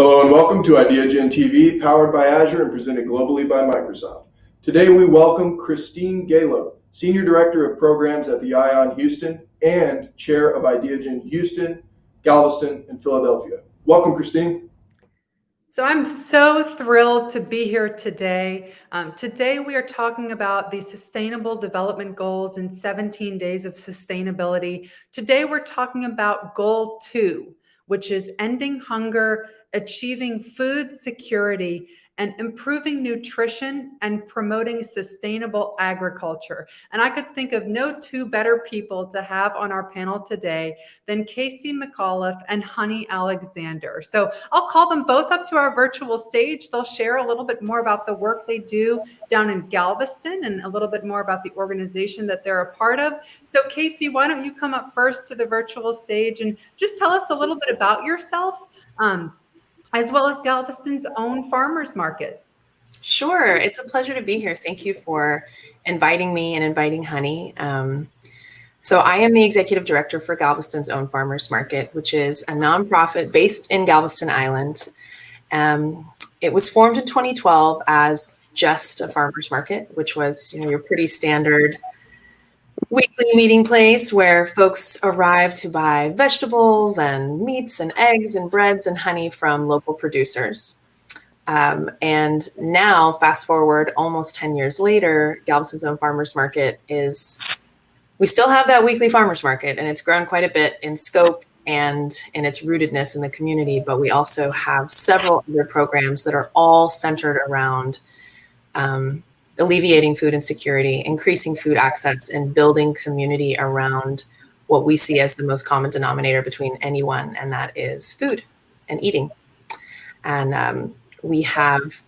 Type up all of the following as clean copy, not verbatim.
Hello and welcome to Ideagen TV, powered by Azure and presented globally by Microsoft. Today we welcome Chrsitine Galib, Senior Director of Programs at the Ideagen Houston and Chair of Ideagen Houston, Galveston, and Philadelphia. Welcome, Chrsitine. So I'm so thrilled to be here today. Today we are talking about the Sustainable Development Goals in 17 Days of Sustainability. Today we're talking about Goal 2, which is ending hunger, achieving food security, and improving nutrition and promoting sustainable agriculture. And I could think of no two better people to have on our panel today than Casey McAuliffe and Honi Alexander. So I'll call them both up to our virtual stage. They'll share a little bit more about the work they do down in Galveston and a little bit more about the organization that they're a part of. So Casey, why don't you come up first to the virtual stage and just tell us a little bit about yourself, as well as Galveston's own farmers market. Sure, it's a pleasure to be here. Thank you for inviting me and inviting Honi. So I am the executive director for Galveston's own farmers market, which is a nonprofit based in Galveston Island. It was formed in 2012 as just a farmers market, which was, your pretty standard weekly meeting place where folks arrive to buy vegetables and meats and eggs and breads and honey from local producers. And now, fast forward almost 10 years later, Galveston's own farmers market we still have that weekly farmers market, and it's grown quite a bit in scope and in its rootedness in the community, but we also have several other programs that are all centered around alleviating food insecurity, increasing food access, and building community around what we see as the most common denominator between anyone, and that is food and eating. And we have,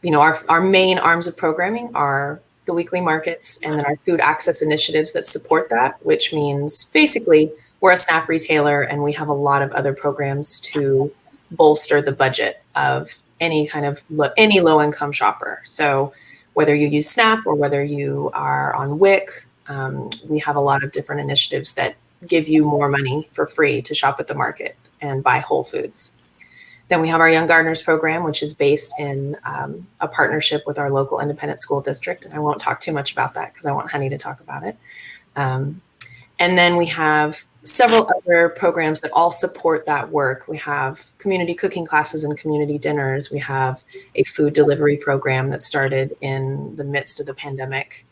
our main arms of programming are the weekly markets and then our food access initiatives that support that, which means basically we're a SNAP retailer and we have a lot of other programs to bolster the budget of any low-income shopper. So whether you use SNAP or whether you are on WIC, we have a lot of different initiatives that give you more money for free to shop at the market and buy whole foods. Then we have our Young Gardeners program, which is based in a partnership with our local independent school district. And I won't talk too much about that because I want Honi to talk about it. And then we have several other programs that all support that work. We have community cooking classes and community dinners. We have a food delivery program that started in the midst of the pandemic.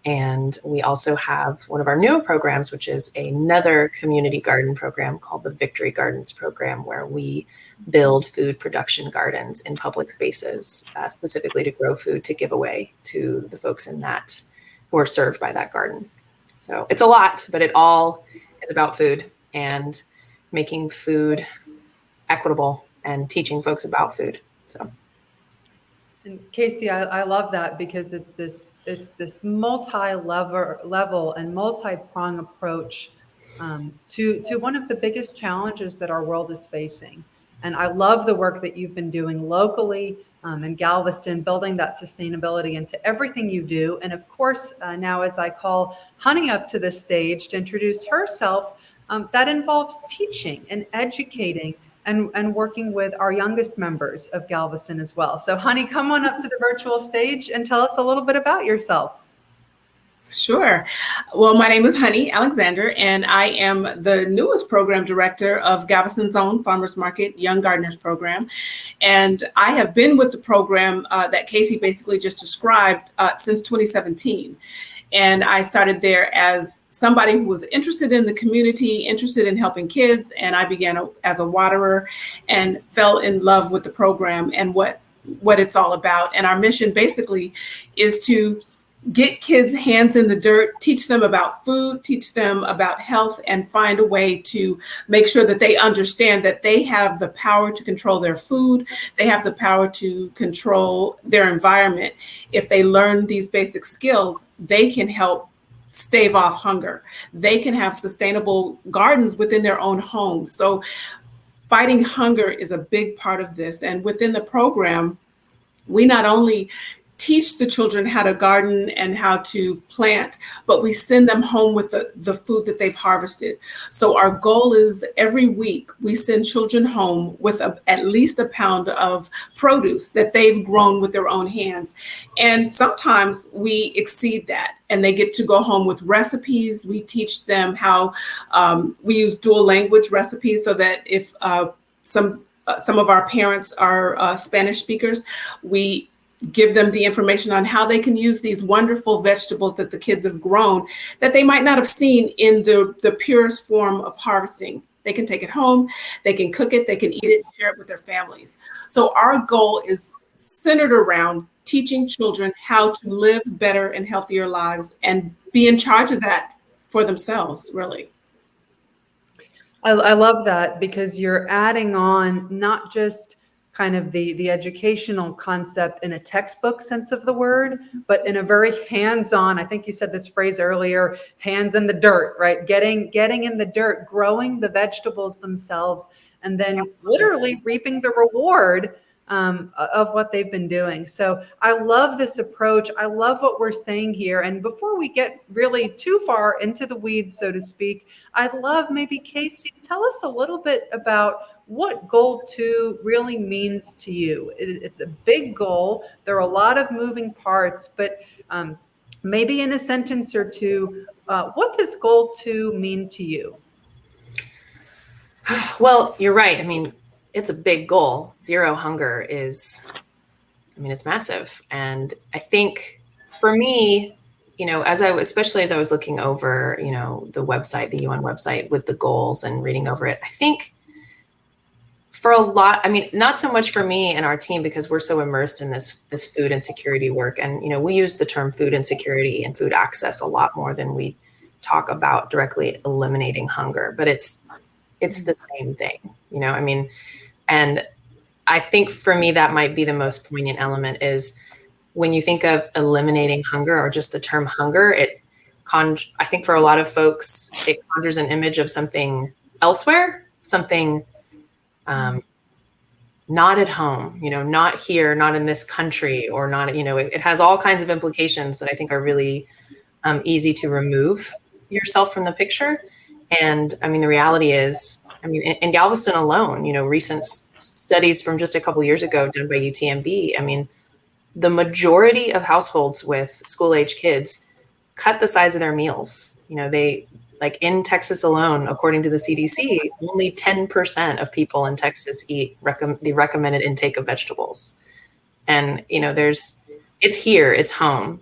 And we also have one of our newer programs, which is another community garden program called the Victory Gardens program, where we build food production gardens in public spaces, specifically to grow food to give away to the folks in that who are served by that garden. So it's a lot, but it all is about food and making food equitable and teaching folks about food. So. And Casey, I love that because it's this multi-level and multi-prong approach to one of the biggest challenges that our world is facing. And I love the work that you've been doing locally in Galveston, building that sustainability into everything you do. And of course, now as I call Honi up to the stage to introduce herself, that involves teaching and educating and working with our youngest members of Galveston as well. So Honi, come on up to the virtual stage and tell us a little bit about yourself. Sure. Well, my name is Honi Alexander, and I am the newest program director of Galveston's own farmers market, Young Gardeners program. And I have been with the program that Casey basically just described since 2017. And I started there as somebody who was interested in the community, interested in helping kids. And I began as a waterer and fell in love with the program and what it's all about. And our mission basically is to get kids' hands in the dirt, teach them about food, teach them about health, and find a way to make sure that they understand that they have the power to control their food. They have the power to control their environment. If they learn these basic skills, they can help stave off hunger. They can have sustainable gardens within their own homes. So fighting hunger is a big part of this. And within the program, we not only teach the children how to garden and how to plant, but we send them home with the food that they've harvested. So our goal is every week we send children home with at least a pound of produce that they've grown with their own hands. And sometimes we exceed that and they get to go home with recipes. We teach them how we use dual language recipes so that if some of our parents are Spanish speakers, we give them the information on how they can use these wonderful vegetables that the kids have grown that they might not have seen in the purest form of harvesting. They can take it home, they can cook it, they can eat it, share it with their families. So our goal is centered around teaching children how to live better and healthier lives and be in charge of that for themselves, really. I love that, because you're adding on not just kind of the educational concept in a textbook sense of the word, but in a very hands-on, I think you said this phrase earlier, hands in the dirt, right? Getting in the dirt, growing the vegetables themselves, and then literally reaping the reward of what they've been doing. So I love this approach. I love what we're saying here. And before we get really too far into the weeds, so to speak, I'd love maybe Casey, tell us a little bit about what goal 2 really means to you. It's a big goal. There are a lot of moving parts, but maybe in a sentence or two, what does goal 2 mean to you? Well, you're right. I mean, it's a big goal. Zero hunger is, it's massive. And I think for me, especially as I was looking over, the website, the UN website with the goals and reading over it, I think for a lot, not so much for me and our team, because we're so immersed in this food insecurity work. And, we use the term food insecurity and food access a lot more than we talk about directly eliminating hunger, but it's the same thing, and I think for me, that might be the most poignant element is when you think of eliminating hunger or just the term hunger, I think for a lot of folks, it conjures an image of something elsewhere, something not at home, not here, not in this country, or not, it has all kinds of implications that I think are really easy to remove yourself from the picture. And the reality is, in Galveston alone, recent studies from just a couple of years ago done by UTMB, the majority of households with school-age kids cut the size of their meals. They, like in Texas alone, according to the CDC, only 10% of people in Texas eat the recommended intake of vegetables. And, it's here, it's home.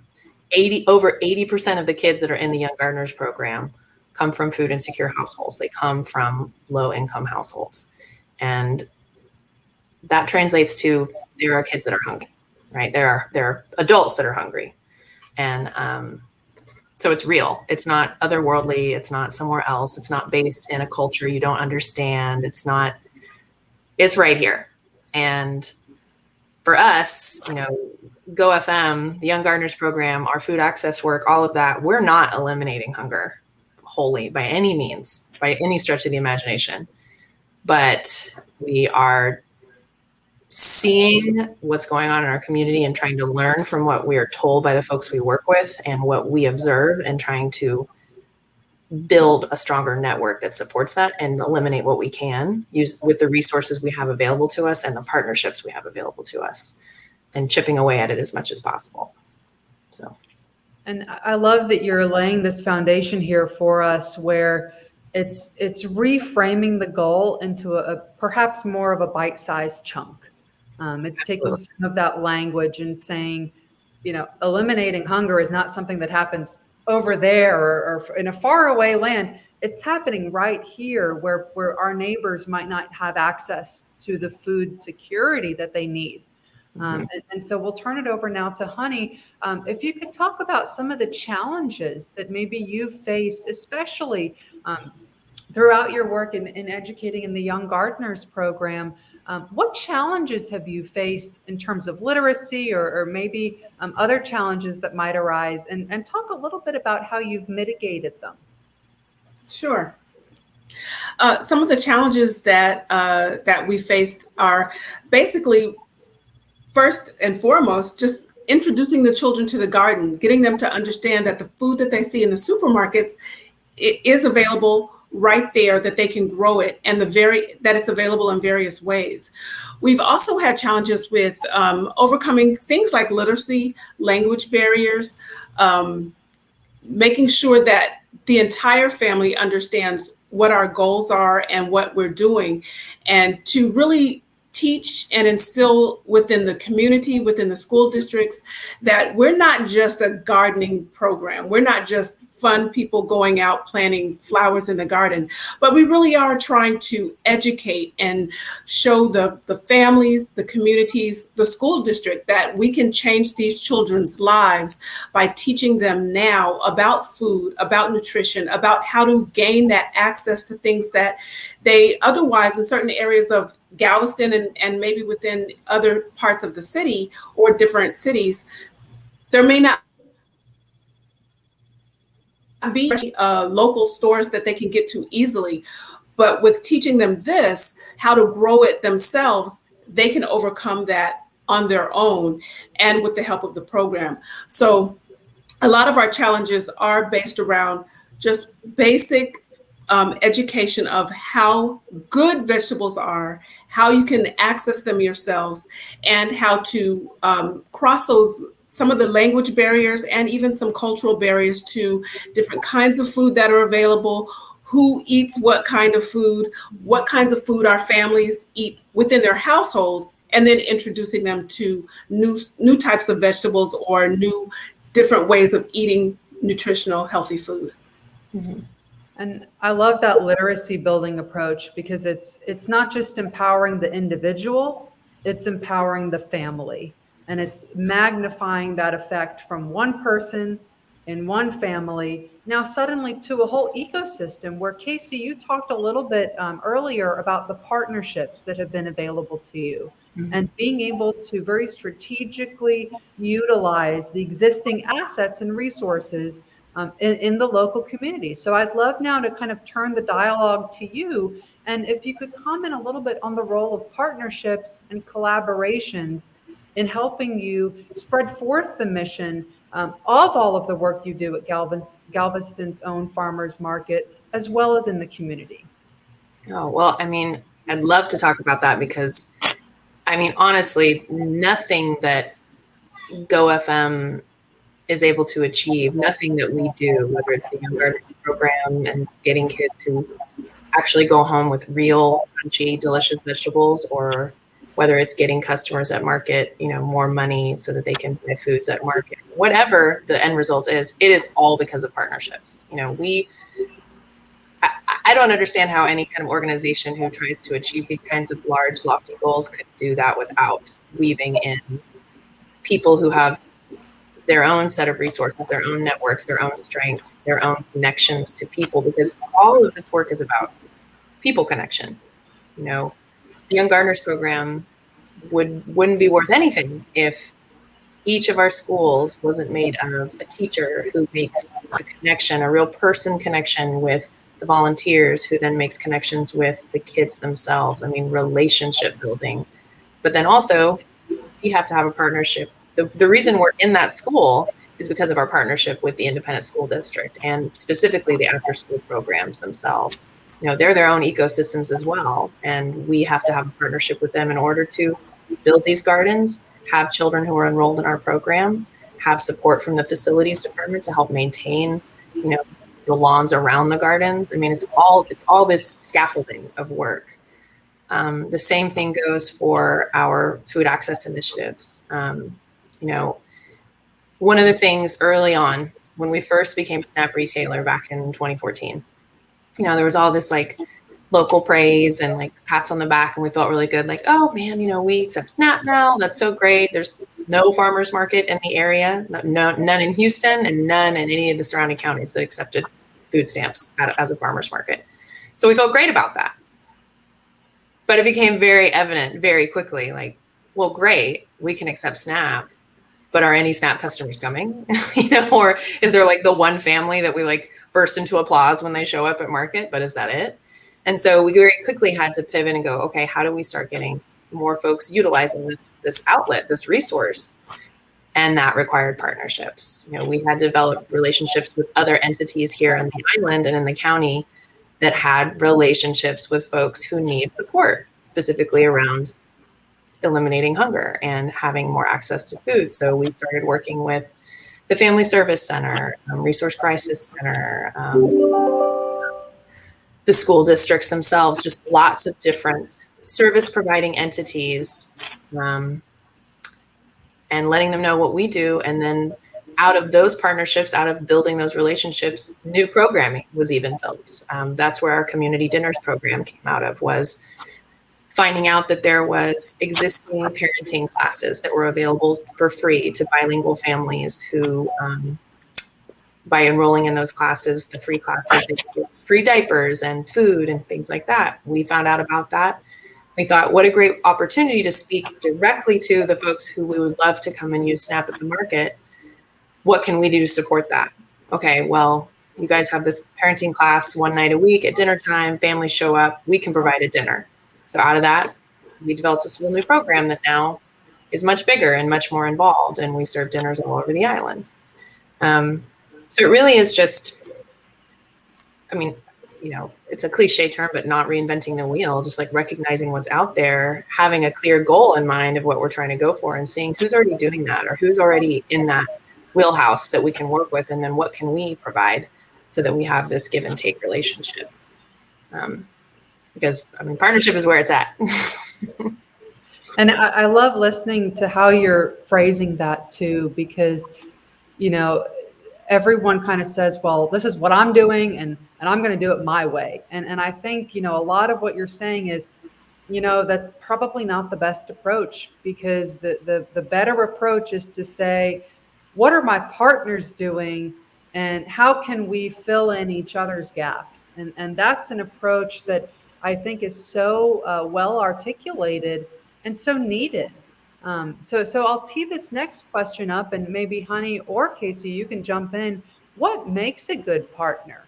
Over 80% of the kids that are in the Young Gardeners program come from food insecure households. They come from low income households. And that translates to there are kids that are hungry, right? There are adults that are hungry. And so it's real. It's not otherworldly. It's not somewhere else. It's not based in a culture you don't understand. It's right here. And for us, Go FM, the Young Gardeners program, our food access work, all of that, we're not eliminating hunger wholly by any means, by any stretch of the imagination. But we are seeing what's going on in our community and trying to learn from what we are told by the folks we work with and what we observe, and trying to build a stronger network that supports that and eliminate what we can use with the resources we have available to us and the partnerships we have available to us, and chipping away at it as much as possible. So. And I love that you're laying this foundation here for us, where it's reframing the goal into a perhaps more of a bite-sized chunk. It's taking some of that language and saying, eliminating hunger is not something that happens over there or in a faraway land. It's happening right here, where our neighbors might not have access to the food security that they need. And so we'll turn it over now to Honi. If you could talk about some of the challenges that maybe you've faced, especially throughout your work in educating in the Young Gardeners program. What challenges have you faced in terms of literacy or maybe other challenges that might arise? And talk a little bit about how you've mitigated them. Sure. Some of the challenges that we faced are basically, first and foremost, just introducing the children to the garden, getting them to understand that the food that they see in the supermarkets, it is available right there, that they can grow it, and that it's available in various ways. We've also had challenges with overcoming things like literacy, language barriers, making sure that the entire family understands what our goals are and what we're doing, and to really teach and instill within the community, within the school districts, that we're not just a gardening program. We're not just fun people going out planting flowers in the garden, but we really are trying to educate and show the families, the communities, the school district that we can change these children's lives by teaching them now about food, about nutrition, about how to gain that access to things that they otherwise in certain areas of Galveston and maybe within other parts of the city or different cities, there may not be local stores that they can get to easily. But with teaching them this, how to grow it themselves, they can overcome that on their own and with the help of the program. So a lot of our challenges are based around just basic education of how good vegetables are, how you can access them yourselves, and how to cross some of the language barriers and even some cultural barriers to different kinds of food that are available, who eats what kind of food, what kinds of food our families eat within their households, and then introducing them to new types of vegetables or new different ways of eating nutritional, healthy food. Mm-hmm. And I love that literacy building approach, because it's not just empowering the individual, it's empowering the family. And it's magnifying that effect from one person in one family now suddenly to a whole ecosystem, where Casey, you talked a little bit earlier about the partnerships that have been available to you. Mm-hmm. And being able to very strategically utilize the existing assets and resources in the local community. So I'd love now to kind of turn the dialogue to you. And if you could comment a little bit on the role of partnerships and collaborations in helping you spread forth the mission of all of the work you do at Galveston's own farmers market, as well as in the community. Oh, well, I mean, I'd love to talk about that, because I mean, honestly, nothing that GoFM is able to achieve, nothing that we do, whether it's the Young Gardening program and getting kids who actually go home with real crunchy, delicious vegetables, or whether it's getting customers at market, more money so that they can buy foods at market, whatever the end result is, it is all because of partnerships. I don't understand how any kind of organization who tries to achieve these kinds of large, lofty goals could do that without weaving in people who have their own set of resources, their own networks, their own strengths, their own connections to people, because all of this work is about people connection. The Young Gardeners program wouldn't be worth anything if each of our schools wasn't made of a teacher who makes a connection, a real person connection with the volunteers, who then makes connections with the kids themselves. I mean, relationship building. But then also, we have to have a partnership. The reason we're in that school is because of our partnership with the independent school district, and specifically the after-school programs themselves. They're their own ecosystems as well, and we have to have a partnership with them in order to build these gardens, have children who are enrolled in our program, have support from the facilities department to help maintain, the lawns around the gardens. I mean, it's all this scaffolding of work. The same thing goes for our food access initiatives. One of the things early on when we first became a SNAP retailer back in 2014, there was all this like local praise and like pats on the back, and we felt really good. Like, oh man, we accept SNAP now. That's so great. There's no farmers market in the area, none in Houston, and none in any of the surrounding counties that accepted food stamps as a farmers market. So we felt great about that. But it became very evident very quickly, like, well, great, we can accept SNAP, but are any SNAP customers coming? Or is there like the one family that we like burst into applause when they show up at market, but is that it? And so we very quickly had to pivot and go, okay, how do we start getting more folks utilizing this outlet, this resource? And that required partnerships. We had to develop relationships with other entities here on the island and in the county that had relationships with folks who need support, specifically around eliminating hunger and having more access to food. So we started working with the Family Service Center, Resource Crisis Center, the school districts themselves, just lots of different service providing entities, and letting them know what we do. And then out of those partnerships, out of building those relationships, new programming was even built. That's where our community dinners program came out of, was finding out that there was existing parenting classes that were available for free to bilingual families who, by enrolling in those classes, the free classes, they get free diapers and food and things like that. We found out about that. We thought, what a great opportunity to speak directly to the folks who we would love to come and use SNAP at the market. What can we do to support that? Okay, well, you guys have this parenting class one night a week at dinner time, families show up, we can provide a dinner. So out of that, we developed a whole new program that now is much bigger and much more involved, and we serve dinners all over the island. So it really is just, it's a cliche term, but not reinventing the wheel, just like recognizing what's out there, having a clear goal in mind of what we're trying to go for, and seeing who's already doing that or who's already in that wheelhouse that we can work with, and then what can we provide so that we have this give and take relationship. Because partnership is where it's at. And I love listening to how you're phrasing that too, because, everyone kind of says, well, this is what I'm doing and I'm going to do it my way. And I think, a lot of what you're saying is, that's probably not the best approach, because the better approach is to say, what are my partners doing and how can we fill in each other's gaps? And that's an approach that I think is so well articulated and so needed. So I'll tee this next question up, and maybe Honi or Casey, you can jump in. What makes a good partner?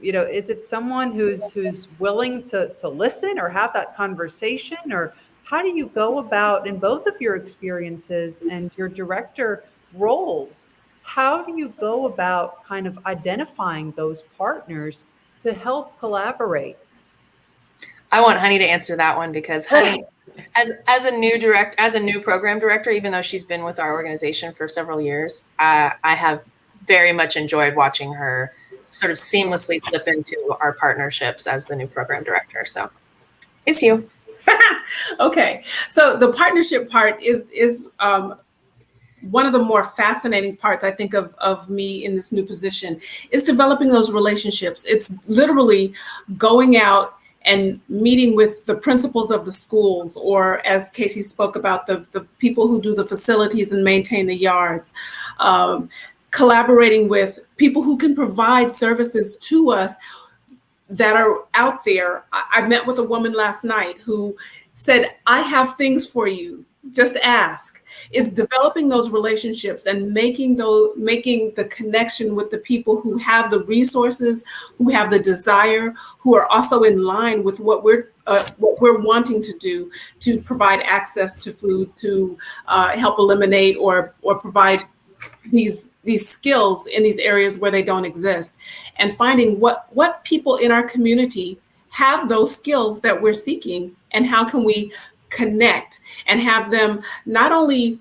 Is it someone who's willing to listen or have that conversation, or how do you go about, in both of your experiences and your director roles, how do you go about kind of identifying those partners to help collaborate? I want Honi to answer that one, because Honi, as a new program director, even though she's been with our organization for several years, I have very much enjoyed watching her sort of seamlessly slip into our partnerships as the new program director. So it's you. Okay. So the partnership part is one of the more fascinating parts, I think, of me in this new position, is developing those relationships. It's literally going out and meeting with the principals of the schools, or as Casey spoke about, the people who do the facilities and maintain the yards, collaborating with people who can provide services to us that are out there. I met with a woman last night who said, I have things for you, just ask. Is developing those relationships and making the connection with the people who have the resources, who have the desire, who are also in line with what we're wanting to do to provide access to food, to help eliminate or provide these skills in these areas where they don't exist, and finding what people in our community have those skills that we're seeking, and how can we connect and have them not only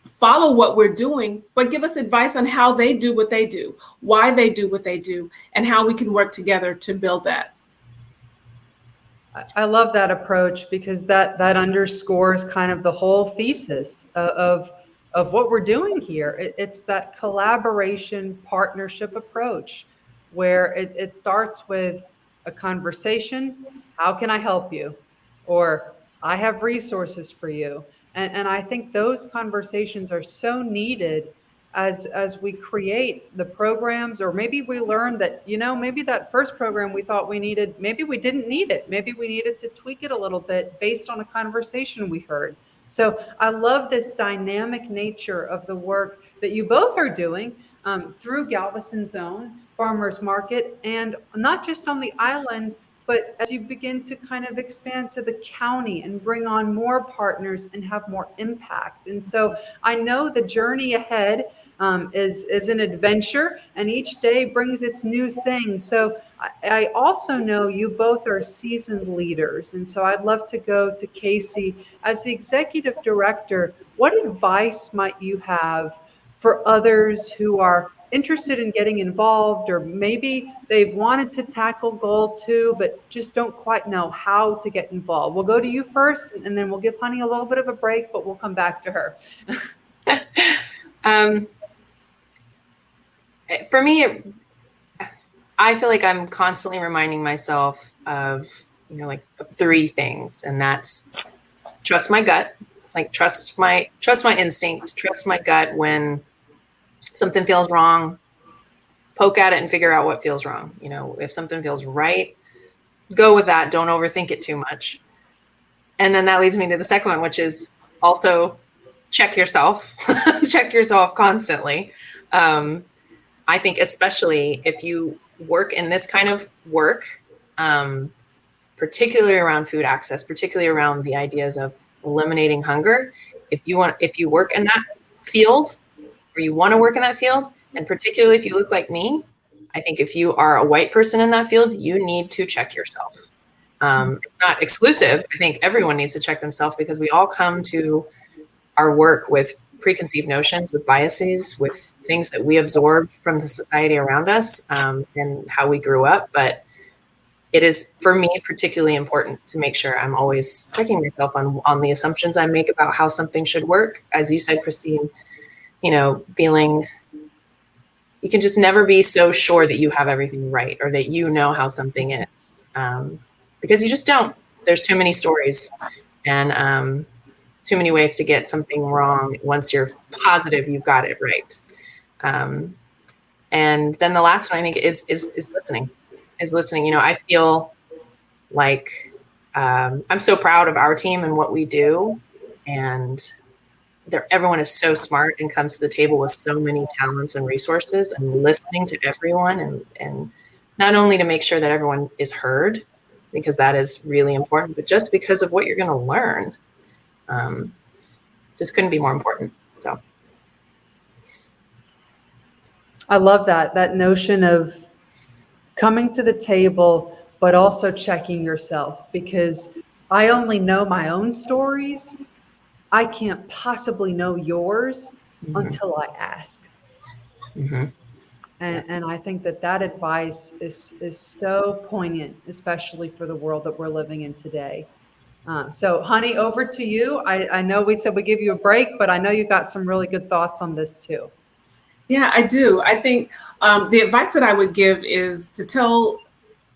follow what we're doing, but give us advice on how they do what they do, why they do what they do, and how we can work together to build that. I love that approach, because that underscores kind of the whole thesis of what we're doing here. It's that collaboration partnership approach, where it starts with a conversation. How can I help you? Or I have resources for you. And I think those conversations are so needed as we create the programs, or maybe we learn that, maybe that first program we thought we needed, maybe we didn't need it. Maybe we needed to tweak it a little bit based on a conversation we heard. So I love this dynamic nature of the work that you both are doing through Galveston's own farmers market, and not just on the island, but as you begin to kind of expand to the county and bring on more partners and have more impact. And so I know the journey ahead is an adventure, and each day brings its new things. So I also know you both are seasoned leaders. And so I'd love to go to Casey. As the executive director, what advice might you have for others who are interested in getting involved, or maybe they've wanted to tackle goal 2, but just don't quite know how to get involved? We'll go to you first, and then we'll give Honi a little bit of a break, but we'll come back to her. For me, I feel like I'm constantly reminding myself of, like 3 things, and that's trust my gut, like trust my instinct, trust my gut when something feels wrong, poke at it and figure out what feels wrong. If something feels right, go with that. Don't overthink it too much. And then that leads me to the second one, which is also check yourself, check yourself constantly. I think especially if you work in this kind of work, particularly around food access, particularly around the ideas of eliminating hunger, if you work in that field, or you want to work in that field, and particularly if you look like me, I think if you are a white person in that field, you need to check yourself. It's not exclusive. I think everyone needs to check themselves, because we all come to our work with preconceived notions, with biases, with things that we absorb from the society around us, and how we grew up. But it is, for me, particularly important to make sure I'm always checking myself on the assumptions I make about how something should work. As you said, Christine, feeling you can just never be so sure that you have everything right, or that you know how something is, because you just don't. There's too many stories and too many ways to get something wrong once you're positive you've got it right. And then the last one, I think, is listening. I feel like I'm so proud of our team and what we do, and everyone is so smart and comes to the table with so many talents and resources, and listening to everyone, and not only to make sure that everyone is heard, because that is really important, but just because of what you're going to learn. Just couldn't be more important. So I love that notion of coming to the table, but also checking yourself, because I only know my own stories. I can't possibly know yours until I ask. Mm-hmm. And I think that advice is so poignant, especially for the world that we're living in today. So, Honi, over to you. I know we said we give you a break, but I know you got some really good thoughts on this too. Yeah, I do. I think the advice that I would give is to tell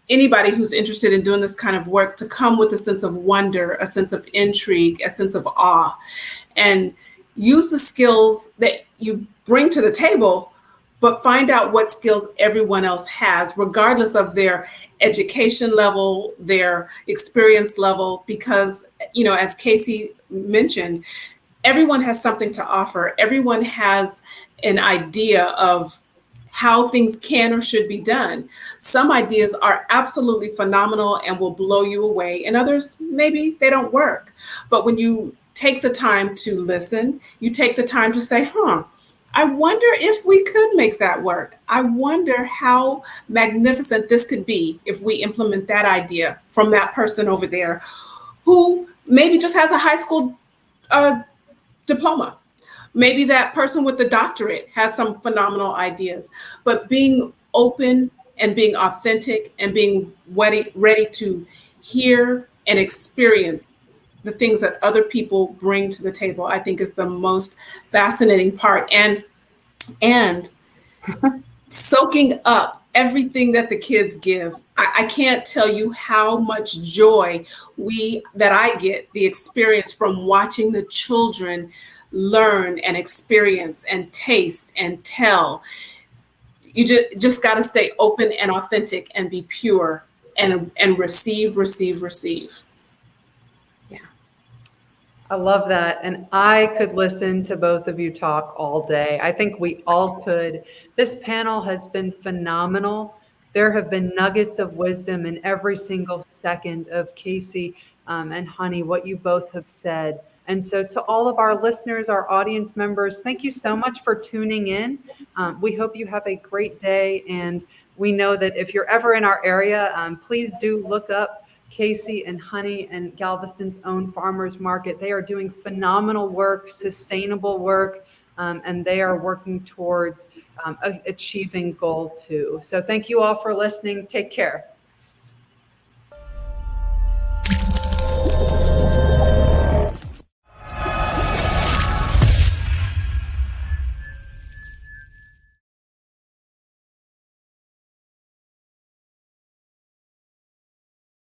anybody who's interested in doing this kind of work to come with a sense of wonder, a sense of intrigue, a sense of awe, and use the skills that you bring to the table, but find out what skills everyone else has, regardless of their education level, their experience level, because, as Casey mentioned, everyone has something to offer. Everyone has an idea of how things can or should be done. Some ideas are absolutely phenomenal and will blow you away, and others, maybe they don't work. But when you take the time to listen, you take the time to say, I wonder if we could make that work. I wonder how magnificent this could be if we implement that idea from that person over there who maybe just has a high school diploma. Maybe that person with the doctorate has some phenomenal ideas, but being open and being authentic and being ready to hear and experience the things that other people bring to the table, I think is the most fascinating part. And soaking up everything that the kids give. I can't tell you how much joy that I get the experience from watching the children learn and experience and taste and tell. You just got to stay open and authentic and be pure and receive. Yeah. I love that. And I could listen to both of you talk all day. I think we all could. This panel has been phenomenal. There have been nuggets of wisdom in every single second of Casey and Honi, what you both have said. And so to all of our listeners, our audience members, thank you so much for tuning in. We hope you have a great day. And we know that if you're ever in our area, please do look up Casey and Honi and Galveston's own farmers market. They are doing phenomenal work, sustainable work, and they are working towards achieving goal 2. So thank you all for listening. Take care.